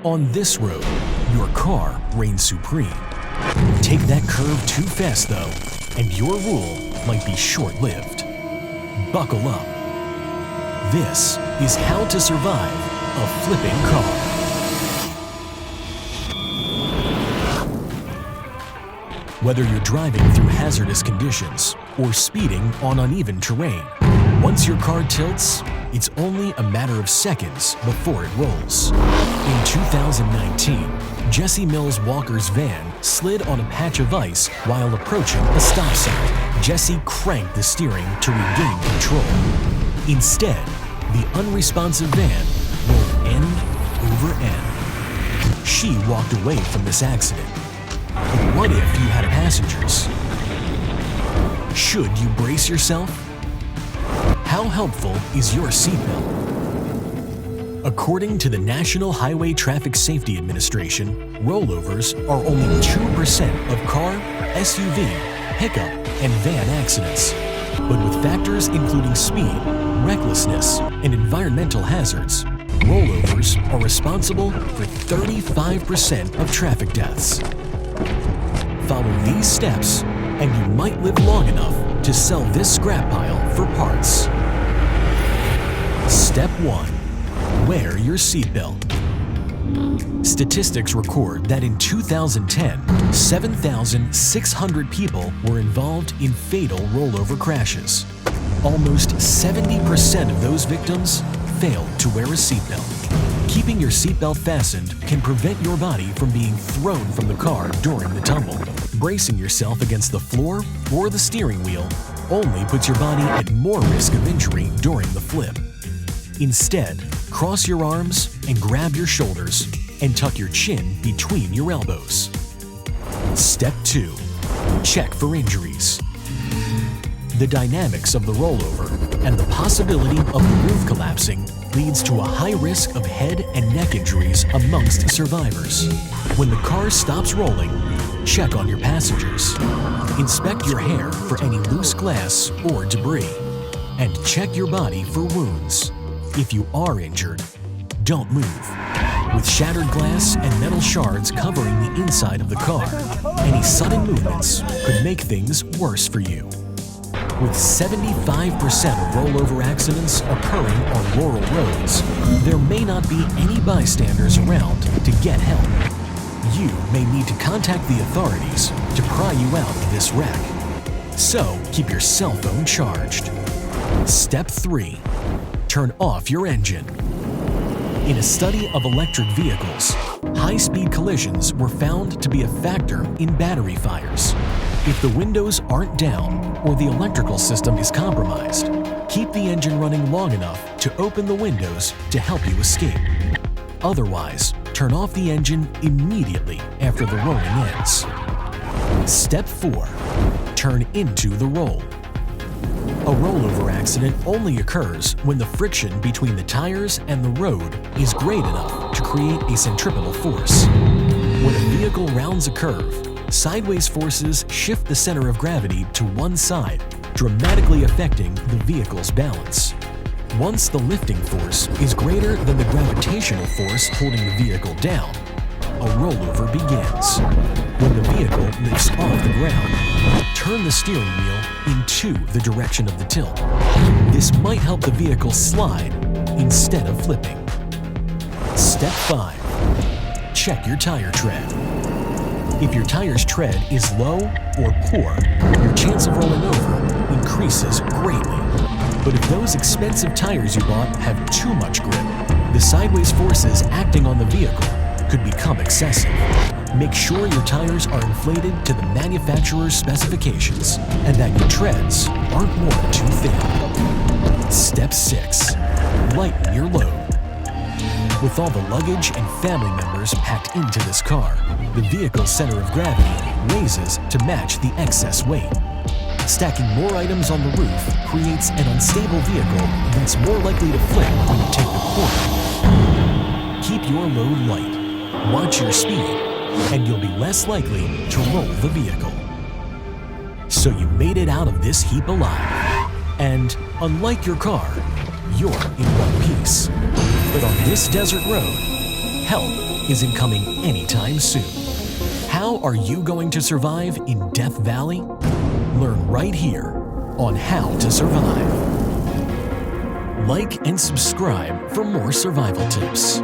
On this road, your car reigns supreme. Take that curve too fast though, and your rule might be short-lived. Buckle up. This is how to survive a flipping car. Whether you're driving through hazardous conditions or speeding on uneven terrain, once your car tilts, it's only a matter of seconds before it rolls. In 2019, Jesse Mills Walker's van slid on a patch of ice while approaching a stop sign. Jesse cranked the steering to regain control. Instead, the unresponsive van rolled end over end. She walked away from this accident. But what if you had passengers? Should you brace yourself? How helpful is your seatbelt? According to the National Highway Traffic Safety Administration, rollovers are only 2% of car, SUV, pickup, and van accidents. But with factors including speed, recklessness, and environmental hazards, rollovers are responsible for 35% of traffic deaths. Follow these steps, and you might live long enough to sell this scrap pile for parts. Step 1. Wear your seatbelt. Statistics record that in 2010, 7,600 people were involved in fatal rollover crashes. Almost 70% of those victims failed to wear a seatbelt. Keeping your seatbelt fastened can prevent your body from being thrown from the car during the tumble. Bracing yourself against the floor or the steering wheel only puts your body at more risk of injury during the flip. Instead, cross your arms and grab your shoulders and tuck your chin between your elbows. Step 2. Check for injuries. The dynamics of the rollover and the possibility of the roof collapsing leads to a high risk of head and neck injuries amongst survivors. When the car stops rolling, check on your passengers. Inspect your hair for any loose glass or debris, and check your body for wounds. If you are injured, don't move. With shattered glass and metal shards covering the inside of the car, any sudden movements could make things worse for you. With 75% of rollover accidents occurring on rural roads, there may not be any bystanders around to get help. You may need to contact the authorities to pry you out of this wreck. So keep your cell phone charged. Step 3. Turn off your engine. In a study of electric vehicles, high-speed collisions were found to be a factor in battery fires. If the windows aren't down or the electrical system is compromised, keep the engine running long enough to open the windows to help you escape. Otherwise, turn off the engine immediately after the rolling ends. Step 4. Turn into the roll. A rollover accident only occurs when the friction between the tires and the road is great enough to create a centripetal force. When a vehicle rounds a curve, sideways forces shift the center of gravity to one side, dramatically affecting the vehicle's balance. Once the lifting force is greater than the gravitational force holding the vehicle down, a rollover begins. When the vehicle lifts off the ground, turn the steering wheel into the direction of the tilt. This might help the vehicle slide instead of flipping. Step 5. Check your tire tread. If your tire's tread is low or poor, your chance of rolling over increases greatly. But if those expensive tires you bought have too much grip, the sideways forces acting on the vehicle could become excessive. Make sure your tires are inflated to the manufacturer's specifications and that your treads aren't worn too thin. Step 6. Lighten your load. With all the luggage and family members packed into this car, the vehicle's center of gravity raises to match the excess weight. Stacking more items on the roof creates an unstable vehicle that's more likely to flip when you take the corner. Keep your load light, watch your speed, and you'll be less likely to roll the vehicle. So you made it out of this heap alive. And unlike your car, you're in one piece. But on this desert road, help isn't coming anytime soon. How are you going to survive in Death Valley? Learn right here on How to Survive. Like and subscribe for more survival tips.